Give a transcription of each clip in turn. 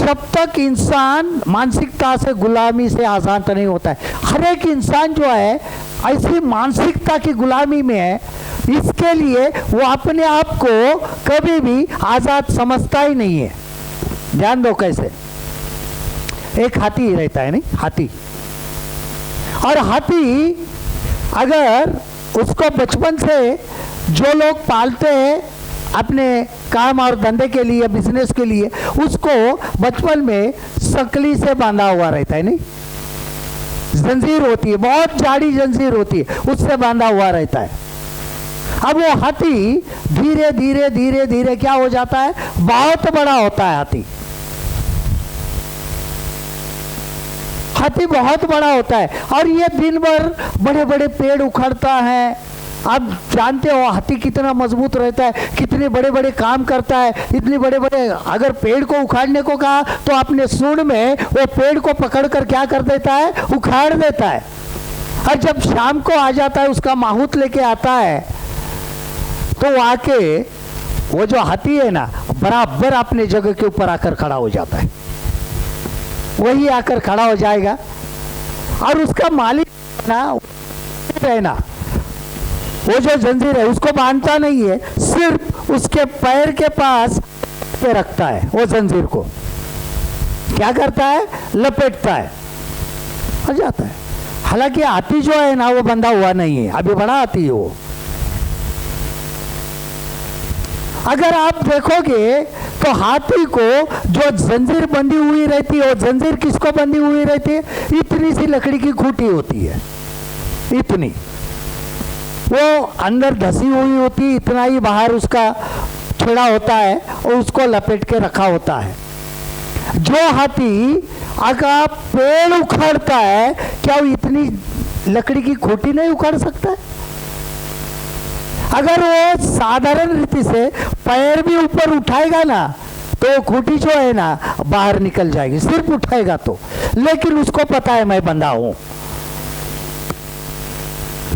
जब तक इंसान मानसिकता से, गुलामी से आज़ाद नहीं होता है। हर एक इंसान जो है ऐसी मानसिकता की गुलामी में है, इसके लिए वो अपने आप को कभी भी आज़ाद समझता ही नहीं है। ध्यान दो कैसे। एक हाथी रहता है, नहीं, हाथी, और हाथी अगर उसको बचपन से जो लोग पालते हैं अपने काम और धंधे के लिए, बिजनेस के लिए, उसको बचपन में सकली से बांधा हुआ रहता है, नहीं, जंजीर होती है, बहुत जाड़ी जंजीर होती है, उससे बांधा हुआ रहता है। अब वो हाथी धीरे धीरे धीरे धीरे क्या हो जाता है, बहुत बड़ा होता है हाथी। हाथी बहुत बड़ा होता है और ये दिन भर बड़े बड़े पेड़ उखाड़ता है। आप जानते हो हाथी कितना मजबूत रहता है, कितने बड़े बड़े काम करता है, इतने बड़े बड़े, अगर पेड़ को उखाड़ने को कहा तो अपने सूंड में वो पेड़ को पकड़कर क्या कर देता है, उखाड़ देता है। और जब शाम को आ जाता है, उसका माहौत लेके आता है, तो वो आके वो जो हाथी है ना, बराबर अपने जगह के ऊपर आकर खड़ा हो जाता है। वही आकर खड़ा हो जाएगा और उसका मालिक ना रहना, वो जो जंजीर है उसको बांधता नहीं है, सिर्फ उसके पैर के पास पे रखता है। वो जंजीर को क्या करता है, लपेटता है और जाता है। हालांकि हाथी जो है ना वो बंधा हुआ नहीं है, अभी बड़ा हाथी है वो। अगर आप देखोगे तो हाथी को जो जंजीर बंधी हुई रहती है, वो जंजीर किसको बंधी हुई रहती है, इतनी सी लकड़ी की खूंटी होती है, इतनी, वो अंदर धसी हुई होती, इतना ही बाहर उसका छेड़ा होता है और उसको लपेट के रखा होता है। जो हाथी अगर पेड़ उखाड़ता है, क्या वो इतनी लकड़ी की खूंटी नहीं उखाड़ सकता है? अगर वो साधारण रीति से पैर भी ऊपर उठाएगा ना, तो खूंटी जो है ना बाहर निकल जाएगी, सिर्फ उठाएगा तो। लेकिन उसको पता है मैं बंधा हूं,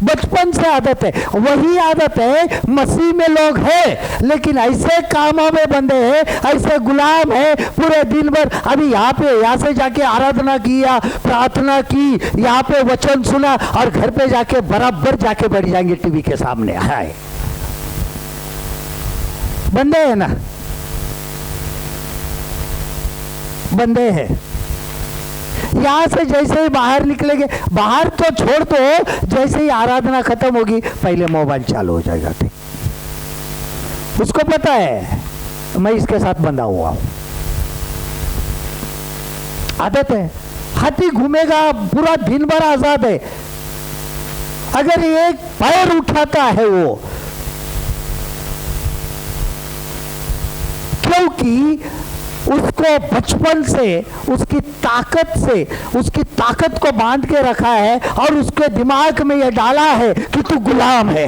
बचपन से आदत है। वही आदत है मसीह में लोग हैं, लेकिन ऐसे कामों में बंधे हैं, ऐसे गुलाम हैं, पूरे दिन भर अभी यहाँ से जाके आराधना किया, प्रार्थना की, यहाँ पे वचन सुना और घर पे जाके बराबर जाके बैठ जाएंगे टीवी के सामने। हाय, बंधे हैं ना, बंधे हैं। यहां से जैसे ही बाहर निकलेंगे, बाहर तो छोड़ दो, जैसे ही आराधना खत्म होगी पहले मोबाइल चालू हो जाएगा। ठीक, उसको पता है मैं इसके साथ बंधा हुआ हूं, आदत है। हाथी घूमेगा पूरा दिन भर, आजाद है। अगर एक पैर उठाता है वो, क्योंकि उसको बचपन से उसकी ताकत को बांध के रखा है और उसके दिमाग में यह डाला है कि तू गुलाम है।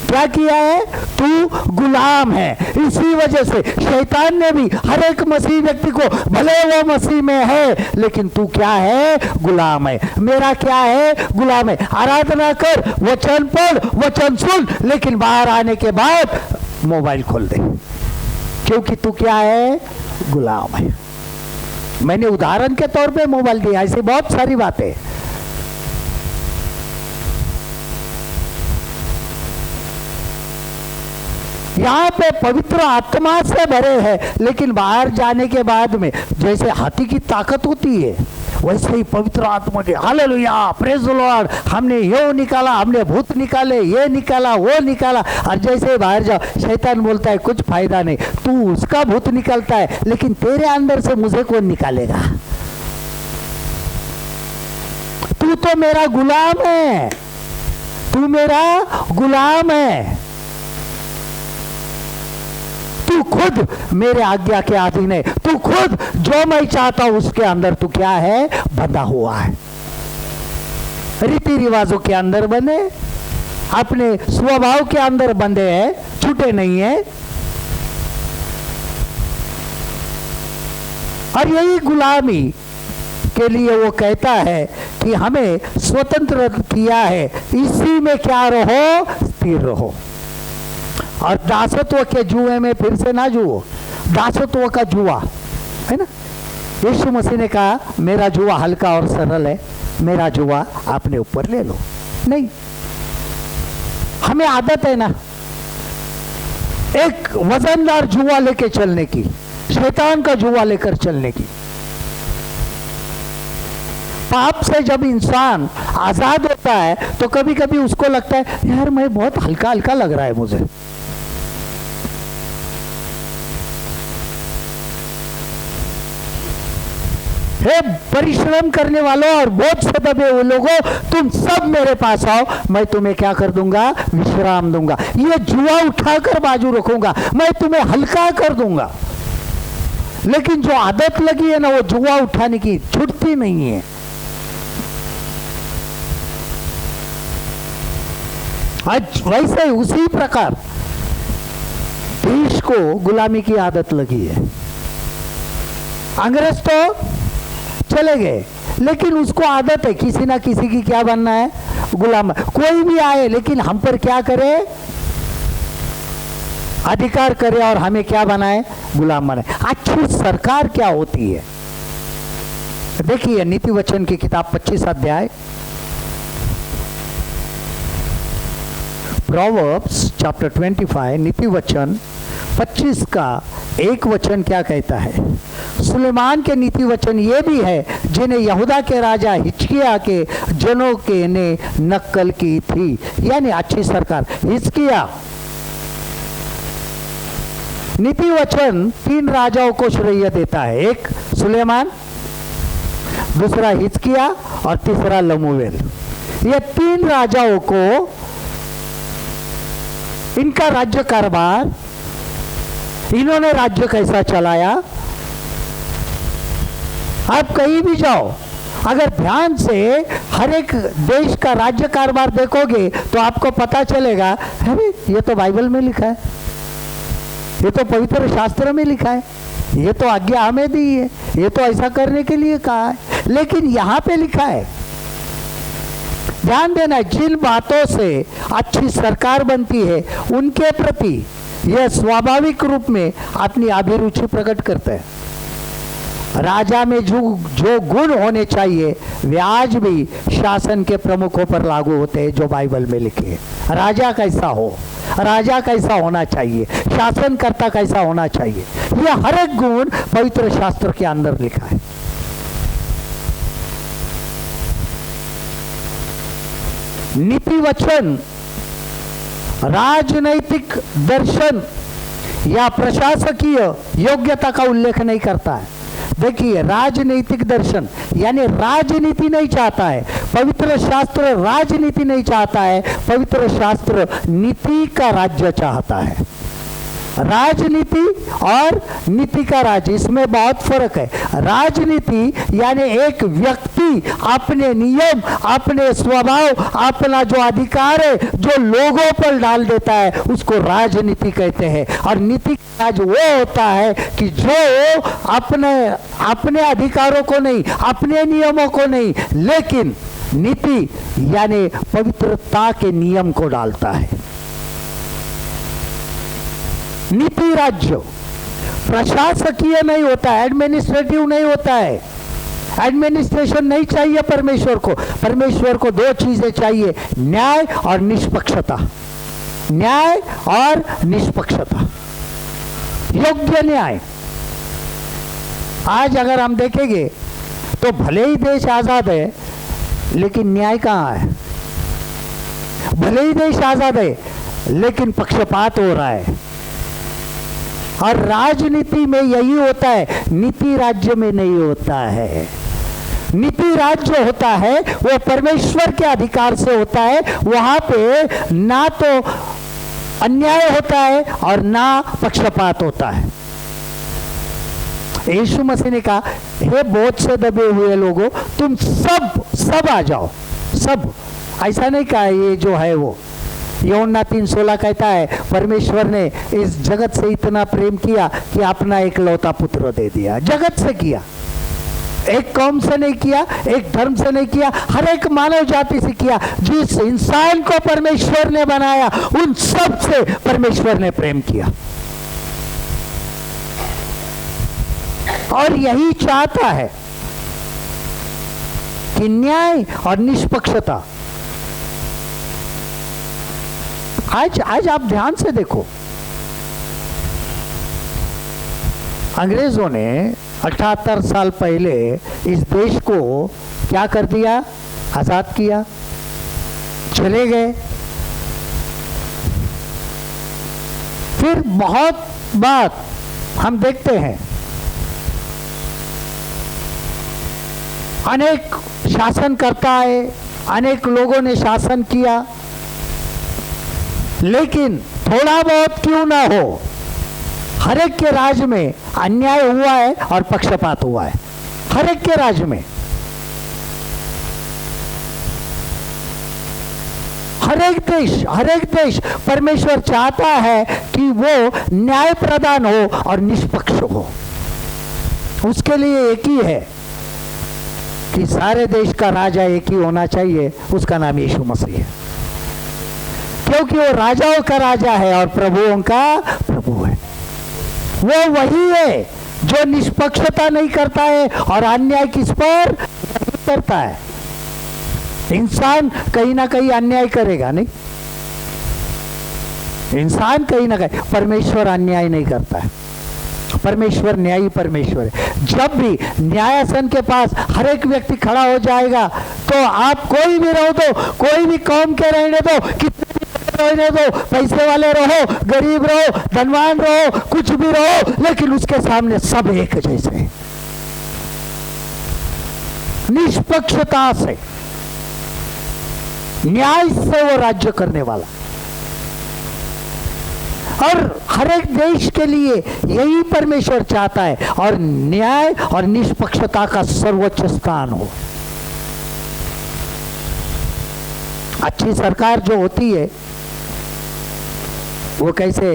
क्या किया है, तू गुलाम है। इसी वजह से शैतान ने भी हर एक मसीह व्यक्ति को, भले वो मसीह में है लेकिन तू क्या है, गुलाम है। मेरा क्या है, गुलाम है। आराधना कर, वचन पढ़, वचन सुन, लेकिन बाहर आने के बाद मोबाइल खोल दे, क्योंकि तू क्या है, गुलाम है। मैंने उदाहरण के तौर पे मोबाइल दिया, ऐसी बहुत सारी बातें। यहाँ पे पवित्र आत्मा से भरे हैं, लेकिन बाहर जाने के बाद में जैसे हाथी की ताकत होती है, वैसे ही पवित्र आत्मा की, हालेलुया, प्रेज द लॉर्ड, हमने ये निकाला, हमने भूत निकाले, ये निकाला, वो निकाला। और जैसे ही बाहर जाओ, शैतान बोलता है कुछ फायदा नहीं, तू उसका भूत निकालता है, लेकिन तेरे अंदर से मुझे कौन निकालेगा? तू तो मेरा गुलाम है, तू मेरा गुलाम है, तू खुद मेरे आज्ञा के अधीन है, तू खुद जो मैं चाहता हूं उसके अंदर तू क्या है, बंधा हुआ है। रीति रिवाजों के अंदर बंधे, अपने स्वभाव के अंदर बंधे हैं, छूटे नहीं है। और यही गुलामी के लिए वो कहता है कि हमें स्वतंत्र किया है, इसी में क्या रहो, स्थिर रहो। और दासत्व के जुए में फिर से ना जुओ। दासत्व का जुआ है ना। यीशु मसीह ने कहा मेरा जुआ हल्का और सरल है, मेरा जुआ आपने ऊपर ले लो। नहीं, हमें आदत है ना एक वजनदार जुआ लेके चलने की, शैतान का जुआ लेकर चलने की। पाप से जब इंसान आजाद होता है तो कभी कभी उसको लगता है यार मैं बहुत हल्का हल्का लग रहा है मुझे। हे परिश्रम करने वालों और बोझ से दबे हुए लोगों, तुम सब मेरे पास आओ, मैं तुम्हें क्या कर दूंगा, विश्राम दूंगा। ये जुआ उठाकर बाजू रखूंगा, मैं तुम्हें हल्का कर दूंगा। लेकिन जो आदत लगी है ना वो जुआ उठाने की, छूटती नहीं है। आज वैसे उसी प्रकार देश को गुलामी की आदत लगी है। अंग्रेज तो चले गए, लेकिन उसको आदत है किसी ना किसी की क्या बनना है, गुलाम। कोई भी आए लेकिन हम पर क्या करे, अधिकार करे और हमें क्या बनाए, गुलाम बनाए। अच्छी सरकार क्या होती है देखिए, नीति वचन की किताब 25 अध्याय, प्रोवर्ब्स चैप्टर 25, नीति वचन 25 का एक वचन क्या कहता है। सुलेमान के नीति वचन ये भी है जिन्हें यहूदा के राजा हिजकिय्याह के जनों के ने नकल की थी, यानी अच्छी सरकार। हिजकिय्याह नीति वचन 3 राजाओं को श्रेय देता है, एक सुलेमान, दूसरा हिजकिय्याह और तीसरा लमूएल। ये 3 राजाओं को इनका राज्य कारभार, इन्होंने राज्य कैसा चलाया। आप कहीं भी जाओ, अगर ध्यान से हर एक देश का राज्य कारभार देखोगे तो आपको पता चलेगा अरे ये तो बाइबल में लिखा है, ये तो पवित्र शास्त्र में लिखा है, ये तो आज्ञा हमें दी है, ये तो ऐसा करने के लिए कहा है, लेकिन यहाँ पे लिखा है। ध्यान देना, जिन बातों से अच्छी सरकार बनती है उनके प्रति यह स्वाभाविक रूप में अपनी अभिरुचि प्रकट करता है। राजा में जो गुण होने चाहिए वे आज भी शासन के प्रमुखों पर लागू होते हैं जो बाइबल में लिखे हैं। राजा कैसा हो, राजा कैसा होना चाहिए, शासनकर्ता कैसा होना चाहिए, यह हर एक गुण पवित्र शास्त्र के अंदर लिखा है। नीति वचन राजनैतिक दर्शन या प्रशासकीय योग्यता का उल्लेख नहीं करता है। देखिए, राजनीतिक दर्शन यानी राजनीति नहीं चाहता है पवित्र शास्त्र, राजनीति नहीं चाहता है पवित्र शास्त्र, नीति का राज्य चाहता है। राजनीति और नीति का राज्य, इसमें बहुत फर्क है। राजनीति यानी एक व्यक्ति अपने नियम, अपने स्वभाव, अपना जो अधिकार है जो लोगों पर डाल देता है उसको राजनीति कहते हैं। और नीति का राज वो होता है कि जो अपने अधिकारों को नहीं, अपने नियमों को नहीं, लेकिन नीति यानी पवित्रता के नियम को डालता है। नीति राज्य प्रशासकीय नहीं होता है, एडमिनिस्ट्रेटिव नहीं होता है। एडमिनिस्ट्रेशन नहीं चाहिए परमेश्वर को। परमेश्वर को 2 चीजें चाहिए, न्याय और निष्पक्षता। न्याय और निष्पक्षता, योग्य न्याय। आज अगर हम देखेंगे तो भले ही देश आजाद है लेकिन न्याय कहाँ है। भले ही देश आजाद है लेकिन पक्षपात हो रहा है। और राजनीति में यही होता है, नीति राज्य में नहीं होता है। नीति राज्य होता है वो परमेश्वर के अधिकार से होता है। वहां पे ना तो अन्याय होता है और ना पक्षपात होता है। यीशु मसीह ने कहा, हे बोझ से दबे हुए लोगों, तुम सब आ जाओ। सब, ऐसा नहीं कहा ये जो है वो। यूहन्ना 3:16 कहता है, परमेश्वर ने इस जगत से इतना प्रेम किया कि अपना एकलौता पुत्र दे दिया। जगत से किया, एक कौम से नहीं किया, एक धर्म से नहीं किया, हर एक मानव जाति से किया। जिस इंसान को परमेश्वर ने बनाया उन सब से परमेश्वर ने प्रेम किया। और यही चाहता है कि न्याय और निष्पक्षता। आज आप ध्यान से देखो, अंग्रेजों ने 78 साल पहले इस देश को क्या कर दिया? आजाद किया, चले गए। फिर बहुत बात हम देखते हैं, अनेक शासन करता है, अनेक लोगों ने शासन किया, लेकिन थोड़ा बहुत क्यों ना हो, हर एक के राज्य में अन्याय हुआ है और पक्षपात हुआ है, हर एक के राज्य में। हर एक देश परमेश्वर चाहता है कि वो न्याय प्रदान हो और निष्पक्ष हो। उसके लिए एक ही है कि सारे देश का राजा एक ही होना चाहिए, उसका नाम यीशु मसीह है, क्योंकि वो राजाओं का राजा है और प्रभुओं का प्रभु है। वो वही है जो निष्पक्षता नहीं करता है और अन्याय किस पर करता है। इंसान कहीं ना कहीं अन्याय करेगा, नहीं? इंसान कहीं ना कहीं, परमेश्वर अन्याय नहीं करता है। परमेश्वर न्यायी परमेश्वर है। जब भी न्यायासन के पास हर एक व्यक्ति खड़ा हो जाएगा, तो आप कोई भी रहो, तो कोई भी कौम के रहने दो, कितने भी रहने दो, पैसे वाले रहो, गरीब रहो, धनवान रहो, कुछ भी रहो, लेकिन उसके सामने सब एक जैसे हैं। निष्पक्षता से, न्याय से वो राज्य करने वाला। और हर एक देश के लिए यही परमेश्वर चाहता है, और न्याय और निष्पक्षता का सर्वोच्च स्थान हो। अच्छी सरकार जो होती है वो कैसे,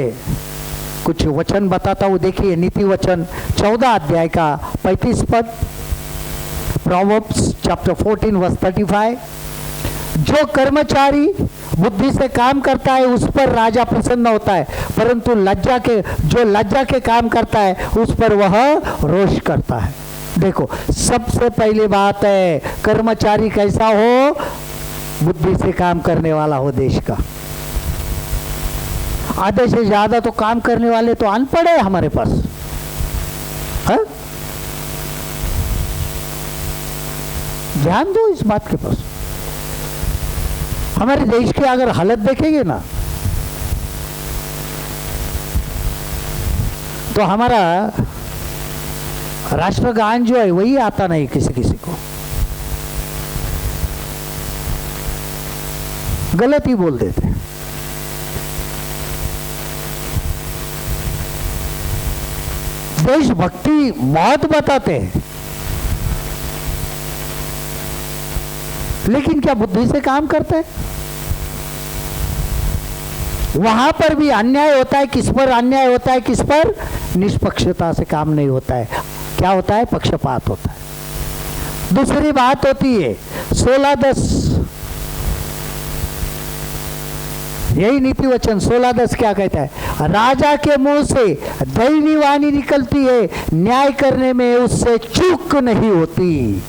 कुछ वचन बताता हूं, देखिए नीति वचन 14 अध्याय का 35 पद, प्रोवर्ब्स चैप्टर 14 वर्स 35। जो कर्मचारी बुद्धि से काम करता है उस पर राजा प्रसन्न होता है, परंतु जो लज्जा के काम करता है उस पर वह रोष करता है। देखो, सबसे पहली बात है, कर्मचारी कैसा हो? बुद्धि से काम करने वाला हो देश का। आधे से ज्यादा तो काम करने वाले तो अनपढ़ है हमारे पास, है? ध्यान दो इस बात के पास। हमारे देश की अगर हालत देखेंगे ना, तो हमारा राष्ट्रगान जो है वही आता नहीं किसी किसी को, गलत ही बोल देते हैं। देशभक्ति बहुत बताते हैं, लेकिन क्या बुद्धि से काम करते हैं? वहां पर भी अन्याय होता है। किस पर अन्याय होता है? किस पर? निष्पक्षता से काम नहीं होता है। क्या होता है? पक्षपात होता है। दूसरी बात होती है 16:10, यही नीति वचन 16:10 क्या कहता है? राजा के मुंह से दैवी वाणी निकलती है, न्याय करने में उससे चूक नहीं होती।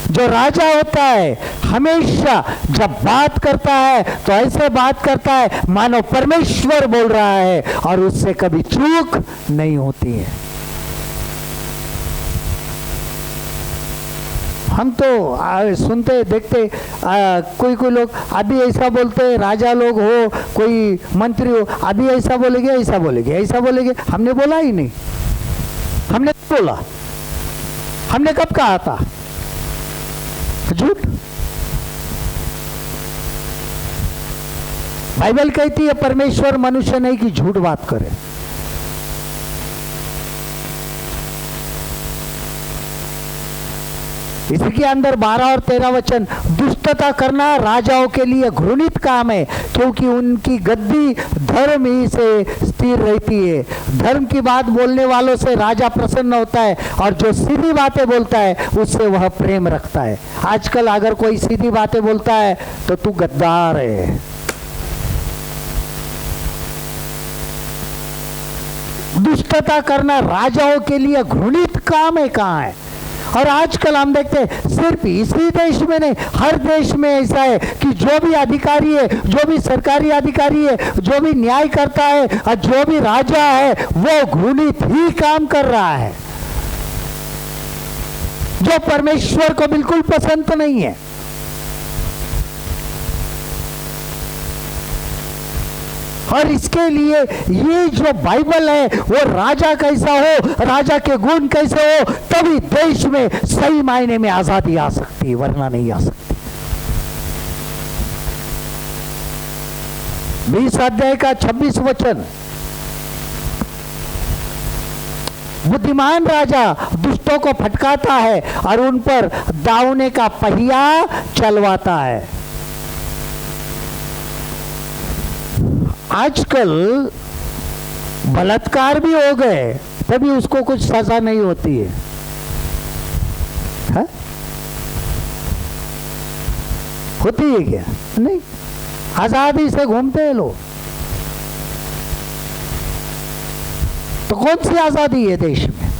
जो राजा होता है हमेशा जब बात करता है तो ऐसे बात करता है मानो परमेश्वर बोल रहा है, और उससे कभी चूक नहीं होती है। हम तो सुनते देखते कोई लोग आदि ऐसा बोलते, राजा लोग हो, कोई मंत्री हो, आदि ऐसा बोलेंगे, ऐसा बोलेंगे, ऐसा बोलेंगे। हमने बोला ही नहीं, हमने बोला, हमने कब कहा था? झूठ। बाइबल कहती है परमेश्वर मनुष्य नहीं कि झूठ बात करे। इसके अंदर 12 और 13 वचन, दुष्टता करना राजाओं के लिए घृणित काम है, क्योंकि उनकी गद्दी धर्म ही से स्थिर रहती है। धर्म की बात बोलने वालों से राजा प्रसन्न होता है, और जो सीधी बातें बोलता है उससे वह प्रेम रखता है। आजकल अगर कोई सीधी बातें बोलता है तो तू गद्दार है। दुष्टता करना राजाओं के लिए घृणित काम है कहाँ है। और आजकल हम देखते हैं सिर्फ इसी देश में नहीं, हर देश में ऐसा है कि जो भी अधिकारी है, जो भी सरकारी अधिकारी है, जो भी न्याय करता है और जो भी राजा है वो घृणित ही काम कर रहा है, जो परमेश्वर को बिल्कुल पसंद नहीं है। और इसके लिए ये जो बाइबल है वो राजा कैसा हो, राजा के गुण कैसे हो, तभी देश में सही मायने में आजादी आ सकती है, वरना नहीं आ सकती। 20 अध्याय का 26 वचन, बुद्धिमान राजा दुष्टों को फटकाता है और उन पर दावने का पहिया चलवाता है। आजकल बलात्कार भी हो गए तभी उसको कुछ सजा नहीं होती है, है? होती है क्या? नहीं, आजादी से घूमते हैं लोग। तो कौन सी आजादी है देश में?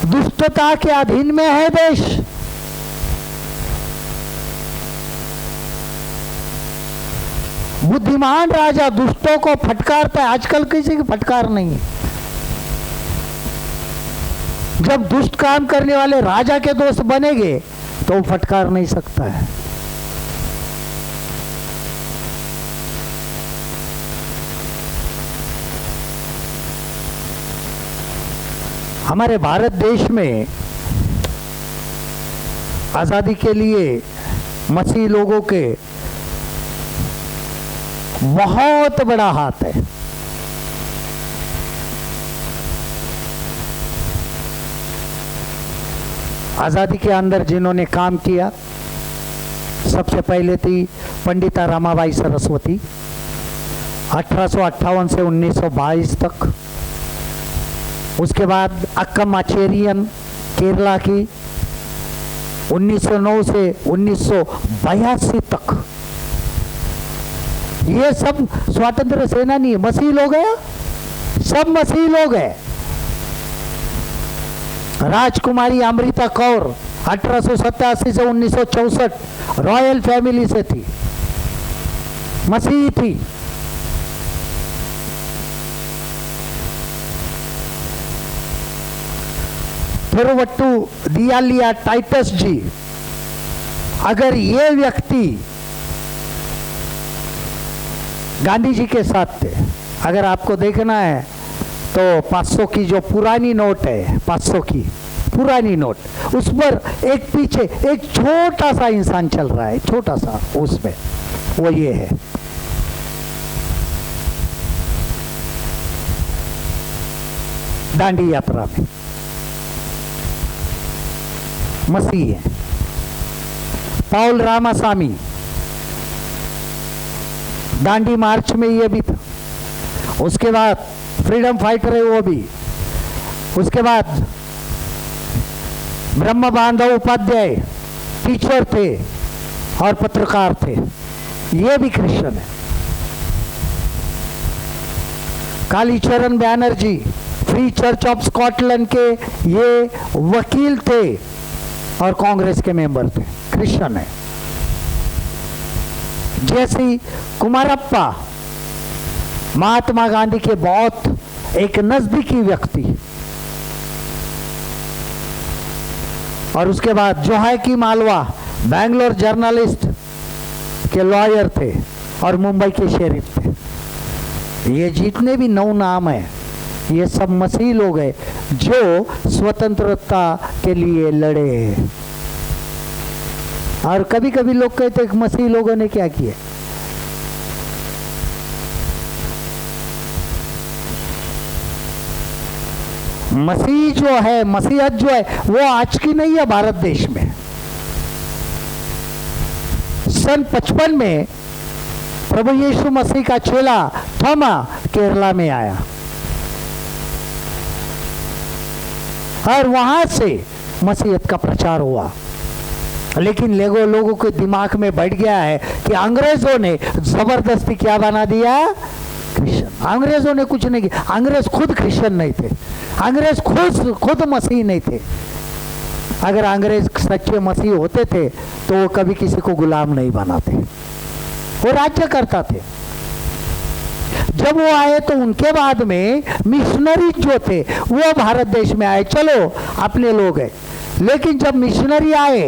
दुष्टता के अधीन में है देश। बुद्धिमान राजा दुष्टों को फटकारता है। आजकल किसी की फटकार नहीं है। जब दुष्ट काम करने वाले राजा के दोस्त बनेंगे तो वो फटकार नहीं सकता है। हमारे भारत देश में आजादी के लिए मसीह लोगों के बहुत बड़ा हाथ है। आजादी के अंदर जिन्होंने काम किया, सबसे पहले थी पंडिता रमाबाई सरस्वती, 1858 से 1922 तक। उसके बाद अक्कम आचेरियन केरला की, 1909 से 1982 तक। ये सब स्वतंत्र सेनानी मसीह लोग हैं, सब मसीह लोग हैं। राजकुमारी अमृता कौर 1887 से 1964 रॉयल फैमिली से थी, मसीह थी। थिरुवट्टू दियालिया टाइटस जी, अगर ये व्यक्ति गांधी जी के साथ थे। अगर आपको देखना है तो 500 की जो पुरानी नोट है, 500 की पुरानी नोट, उस पर एक पीछे एक छोटा सा इंसान चल रहा है, छोटा सा, उसमें वो ये है। दांडी यात्रा में मसीह है। पाउल रामासामी दांडी मार्च में ये भी था। उसके बाद फ्रीडम फाइटर है वो भी। उसके बाद ब्रह्म बांधव उपाध्याय टीचर थे और पत्रकार थे, ये भी क्रिश्चियन है। Kalicharan Banerjee free church of Scotland के ये वकील थे और कांग्रेस के मेंबर थे, क्रिश्चियन है। जैसी कुमारप्पा महात्मा गांधी के बहुत एक नजदीकी व्यक्ति। और उसके बाद जोहाकी मालवा बैंगलोर जर्नलिस्ट के लॉयर थे और मुंबई के शेरिफ थे। ये जितने भी 9 नाम है ये सब मसीह लोग हैं जो स्वतंत्रता के लिए लड़े। और कभी कभी लोग कहते हैं कि मसीह लोगों ने क्या किया। मसीह जो है, मसीहत जो है वो आज की नहीं है भारत देश में। सन 55 में प्रभु यीशु मसीह का चेला थोमा केरला में आया और वहां से मसीहत का प्रचार हुआ। लेकिन लोगों के दिमाग में बैठ गया है कि अंग्रेजों ने जबरदस्ती क्या बना दिया, क्रिश्चियन। अंग्रेजों ने कुछ नहीं किया। अंग्रेज खुद क्रिश्चियन नहीं थे, अंग्रेज खुद मसीह नहीं थे। अगर अंग्रेज सच्चे मसीह होते थे तो वो कभी किसी को गुलाम नहीं बनाते, वो राज्य करता थे। जब वो आए तो उनके बाद में मिशनरी जो थे वो भारत देश में आए, चलो अपने लोग हैं। लेकिन जब मिशनरी आए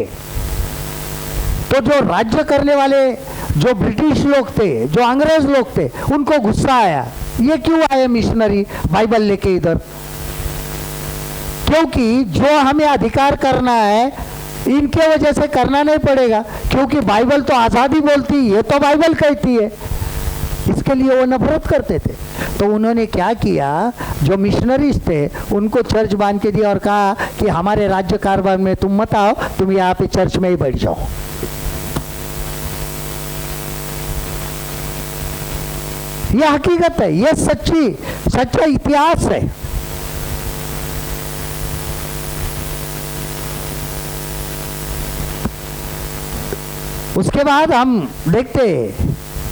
तो जो राज्य करने वाले जो ब्रिटिश लोग थे, जो अंग्रेज लोग थे, उनको गुस्सा आया, ये क्यों आए मिशनरी बाइबल लेके इधर? क्योंकि जो हमें अधिकार करना है इनके वजह से करना नहीं पड़ेगा, क्योंकि बाइबल तो आज़ादी बोलती है, ये तो बाइबल कहती है। इसके लिए वो नफरत करते थे। तो उन्होंने क्या किया, जो मिशनरीज थे उनको चर्च बांध के दिया और कहा कि हमारे राज्य कारोबार में तुम मत आओ, तुम यहाँ पे चर्च में ही बैठ जाओ। यह हकीकत है, यह सच्चा इतिहास है। उसके बाद हम देखते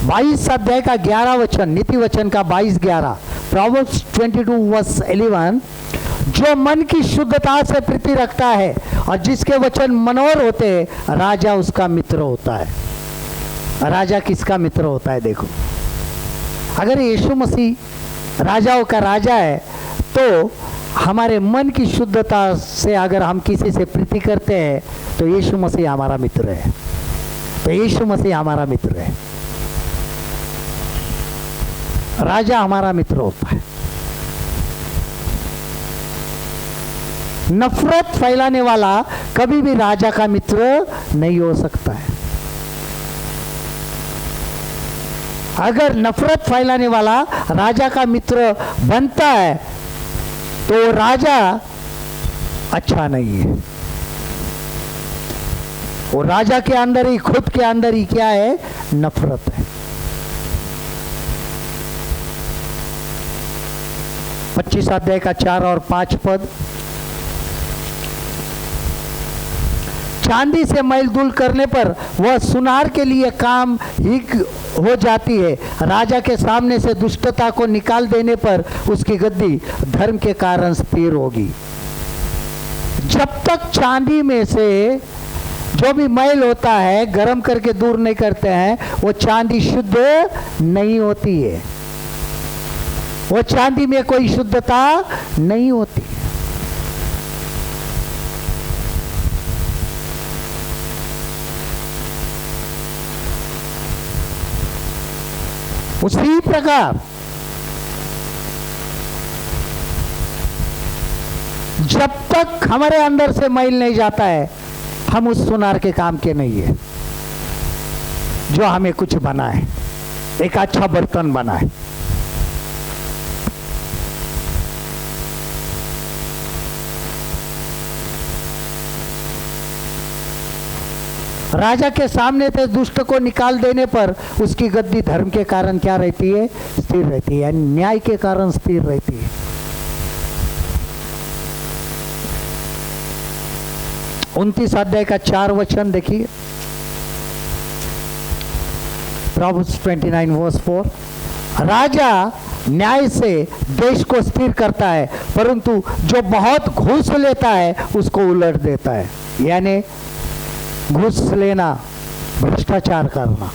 22 अध्याय का 11 वचन, नीति वचन का 22-11, प्रोवर्ब्स 22:11, जो मन की शुद्धता से प्रीति रखता है और जिसके वचन मनोहर होते हैं, राजा उसका मित्र होता है। राजा किसका मित्र होता है? देखो, अगर यीशु मसीह राजाओं का राजा है तो हमारे मन की शुद्धता से अगर हम किसी से प्रीति करते हैं तो यीशु मसीह हमारा मित्र है, तो यीशु मसीह हमारा मित्र है, राजा हमारा मित्र होता है। नफरत फैलाने वाला कभी भी राजा का मित्र नहीं हो सकता है। अगर नफरत फैलाने वाला राजा का मित्र बनता है तो राजा अच्छा नहीं है। वो राजा के अंदर ही, खुद के अंदर ही क्या है? नफरत है। 25 अध्याय का 4 और 5 पद, चांदी से मैल धूल करने पर वह सुनार के लिए काम ही हो जाती है। राजा के सामने से दुष्टता को निकाल देने पर उसकी गद्दी धर्म के कारण स्थिर होगी। जब तक चांदी में से जो भी मैल होता है गर्म करके दूर नहीं करते हैं, वो चांदी शुद्ध नहीं होती है, वो चांदी में कोई शुद्धता नहीं होती। उसी प्रकार जब तक हमारे अंदर से मैल नहीं जाता है, हम उस सुनार के काम के नहीं है जो हमें कुछ बनाए, एक अच्छा बर्तन बनाए। राजा के सामने से दुष्ट को निकाल देने पर उसकी गद्दी धर्म के कारण क्या रहती है? स्थिर रहती है, न्याय के कारण स्थिर रहती है। उनतीस अध्याय का 4 वचन देखिए, प्रोवर्ब्स 29:4, राजा न्याय से देश को स्थिर करता है परंतु जो बहुत घूस लेता है उसको उलट देता है। यानी घूस लेना, भ्रष्टाचार करना,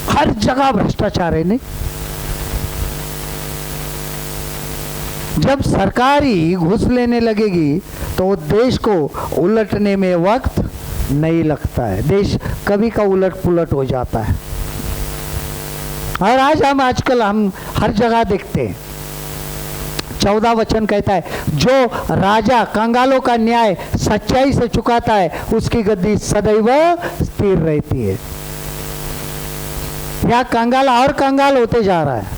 हर जगह भ्रष्टाचार है। नहीं, जब सरकार ही घूस लेने लगेगी तो देश को उलटने में वक्त नहीं लगता है, देश कभी का उलट पुलट हो जाता है। और आजकल हम हर जगह देखते हैं। 14 वचन कहता है, जो राजा कंगालों का न्याय सच्चाई से चुकाता है उसकी गद्दी सदैव स्थिर रहती है। यह कंगाल और कंगाल होते जा रहा है,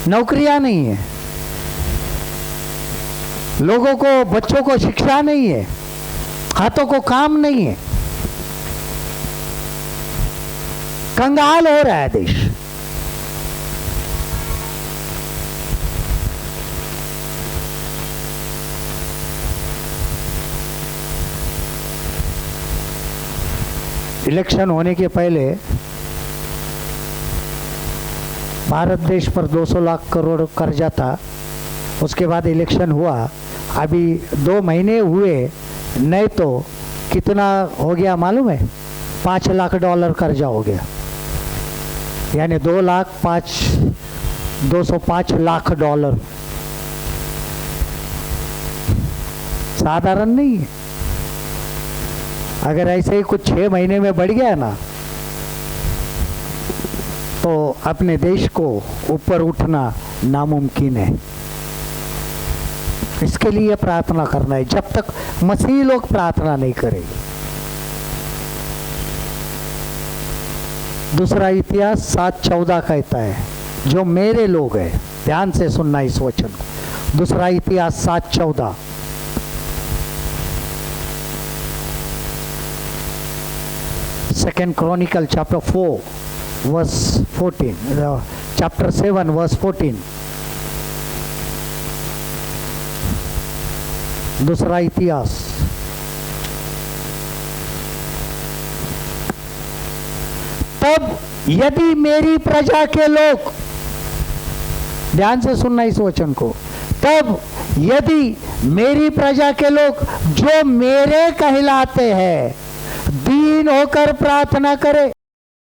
नौकरियां नहीं है, लोगों को, बच्चों को शिक्षा नहीं है, हाथों को काम नहीं है, कंगाल हो रहा है देश। इलेक्शन होने के पहले भारत देश पर 200 लाख करोड़ कर्जा था। उसके बाद इलेक्शन हुआ, अभी 2 महीने हुए, नहीं तो कितना हो गया मालूम है? $5 लाख कर्जा हो गया, यानी 205 लाख डॉलर। साधारण नहीं है। अगर ऐसे ही कुछ 6 महीने में बढ़ गया ना, तो अपने देश को ऊपर उठना नामुमकिन है। इसके लिए प्रार्थना करना है, जब तक मसीही लोग प्रार्थना नहीं करेंगे। दूसरा इतिहास 7:14 कहता है, जो मेरे लोग हैं, ध्यान से सुनना इस वचन को। दूसरा इतिहास 7:14, Second Chronicle chapter 4 verse 14, chapter 7 verse 14। दूसरा इतिहास तब यदि मेरी प्रजा के लोग, ध्यान से सुनना इस वचन को, तब यदि मेरी प्रजा के लोग जो मेरे कहलाते हैं दीन होकर प्रार्थना करे,